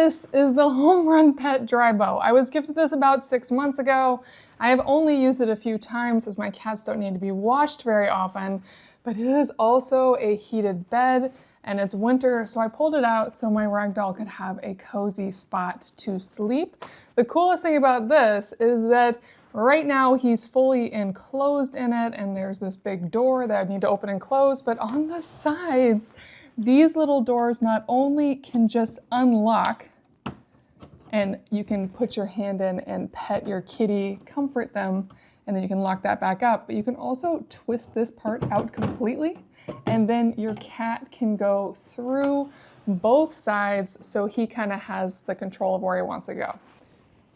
This is the HomeRunPet Drybo. I was gifted this about 6 months ago. I have only used it a few times as my cats don't need to be washed very often, but it is also a heated bed and it's winter, so I pulled it out so my ragdoll could have a cozy spot to sleep. The coolest thing about this is that right now he's fully enclosed in it and there's this big door that I need to open and close, but on the sides, these little doors not only can just unlock and you can put your hand in and pet your kitty, comfort them, and then you can lock that back up, but you can also twist this part out completely and then your cat can go through both sides so he kind of has the control of where he wants to go.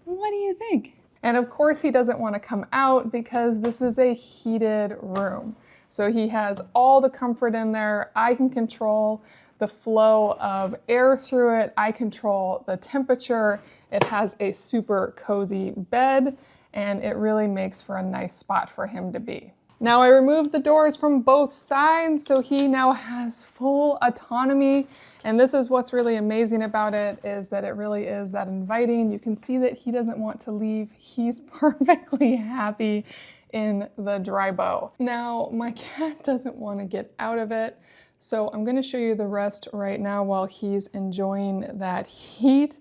What do you think? And of course he doesn't want to come out because this is a heated room. So he has all the comfort in there. I can control the flow of air through it. I control the temperature. It has a super cozy bed and it really makes for a nice spot for him to be. Now I removed the doors from both sides, so he now has full autonomy. And this is what's really amazing about it, is that it really is that inviting. You can see that he doesn't want to leave. He's perfectly happy in the Drybo. Now my cat doesn't want to get out of it, so I'm going to show you the rest right now while he's enjoying that heat.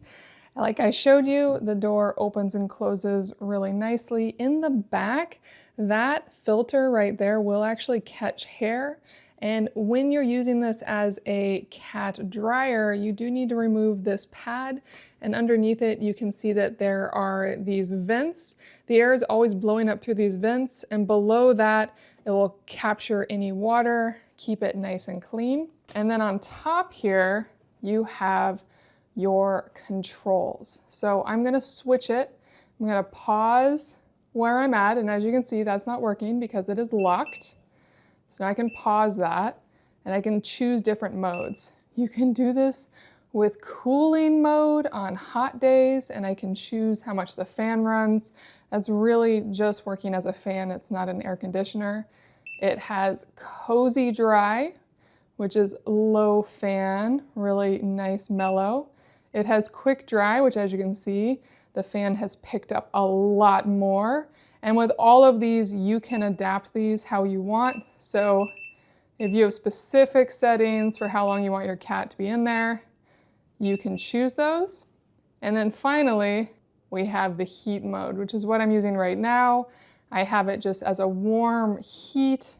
Like I showed you, the door opens and closes really nicely. In the back, that filter right there will actually catch hair. And when you're using this as a cat dryer, you do need to remove this pad. And underneath it, you can see that there are these vents. The air is always blowing up through these vents. And below that, it will capture any water, keep it nice and clean. And then on top here, you have your controls. So I'm gonna switch it. I'm gonna pause where I'm at, and as you can see, that's not working because it is locked. So now I can pause that, and I can choose different modes. You can do this with cooling mode on hot days, and I can choose how much the fan runs. That's really just working as a fan, it's not an air conditioner. It has cozy dry, which is low fan, really nice mellow. It has quick dry, which as you can see, the fan has picked up a lot more. And with all of these, you can adapt these how you want. So if you have specific settings for how long you want your cat to be in there, you can choose those. And then finally, we have the heat mode, which is what I'm using right now. I have it just as a warm heat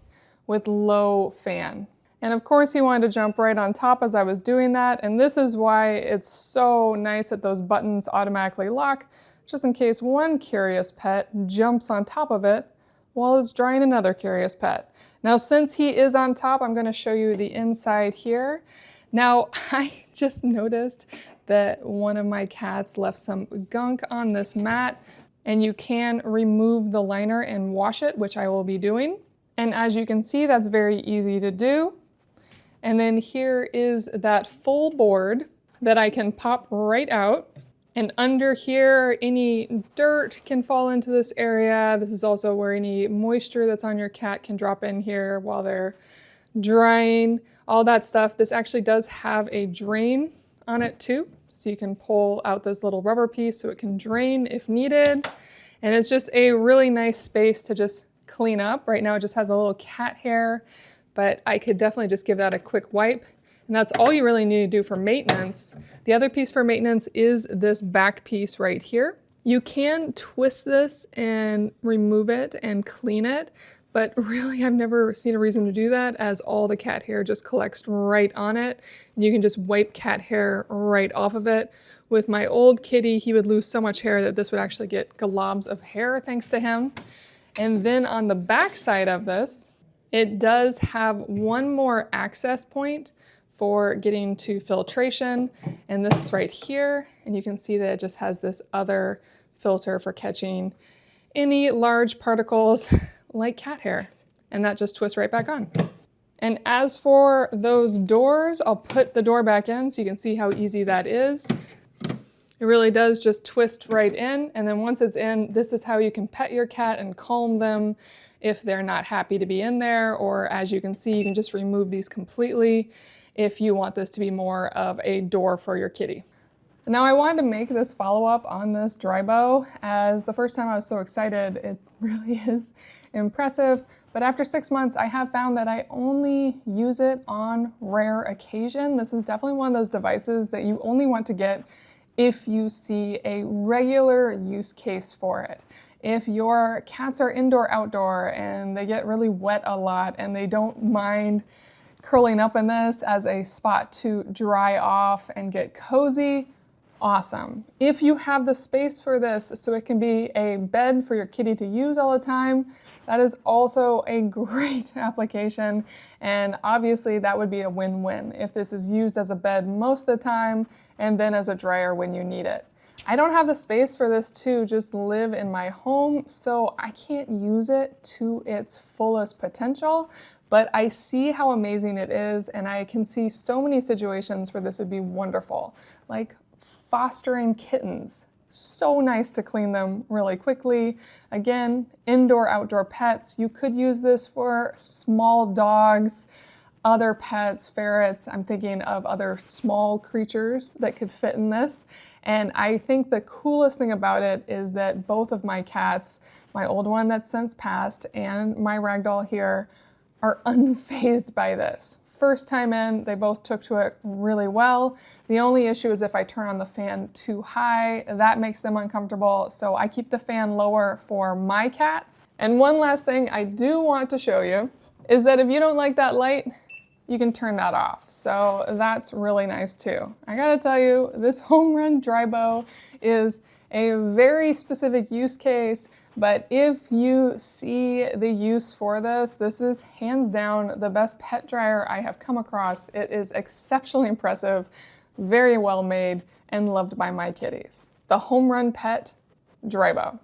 with low fan. And of course he wanted to jump right on top as I was doing that. And this is why it's so nice that those buttons automatically lock, just in case one curious pet jumps on top of it while it's drying another curious pet. Now, since he is on top, I'm gonna show you the inside here. Now, I just noticed that one of my cats left some gunk on this mat, and you can remove the liner and wash it, which I will be doing. And as you can see, that's very easy to do. And then here is that full board that I can pop right out. And under here, any dirt can fall into this area. This is also where any moisture that's on your cat can drop in here while they're drying, all that stuff. This actually does have a drain on it too. So you can pull out this little rubber piece so it can drain if needed. And it's just a really nice space to just clean up. Right now it just has a little cat hair, but I could definitely just give that a quick wipe. And that's all you really need to do for maintenance. The other piece for maintenance is this back piece right here. You can twist this and remove it and clean it, but really I've never seen a reason to do that, as all the cat hair just collects right on it. And you can just wipe cat hair right off of it. With my old kitty, he would lose so much hair that this would actually get globs of hair thanks to him. And then on the back side of this, it does have one more access point for getting to filtration, and this right here, and you can see that it just has this other filter for catching any large particles like cat hair, and that just twists right back on. And as for those doors, I'll put the door back in so you can see how easy that is. It really does just twist right in, and then once it's in, this is how you can pet your cat and calm them if they're not happy to be in there, or as you can see, you can just remove these completely if you want this to be more of a door for your kitty. Now I wanted to make this follow-up on this Drybo, as the first time I was so excited. It really is impressive, but after 6 months I have found that I only use it on rare occasion. This is definitely one of those devices that you only want to get if you see a regular use case for it. If your cats are indoor-outdoor and they get really wet a lot and they don't mind curling up in this as a spot to dry off and get cozy, awesome. If you have the space for this so it can be a bed for your kitty to use all the time, that is also a great application, and obviously that would be a win-win if this is used as a bed most of the time and then as a dryer when you need it. I don't have the space for this to just live in my home, so I can't use it to its fullest potential, but I see how amazing it is, and I can see so many situations where this would be wonderful, like fostering kittens. So nice to clean them really quickly. Again, indoor-outdoor pets. You could use this for small dogs, other pets, ferrets. I'm thinking of other small creatures that could fit in this. And I think the coolest thing about it is that both of my cats, my old one that's since passed and my ragdoll here, are unfazed by this. First time in, they both took to it really well. The only issue is if I turn on the fan too high, that makes them uncomfortable, so I keep the fan lower for my cats. And one last thing I do want to show you is that if you don't like that light, you can turn that off. So that's really nice too. I gotta tell you, this HomeRun Drybo is a very specific use case, but if you see the use for this, this is hands down the best pet dryer I have come across. It is exceptionally impressive, very well made, and loved by my kitties. The HomeRunPet Drybo.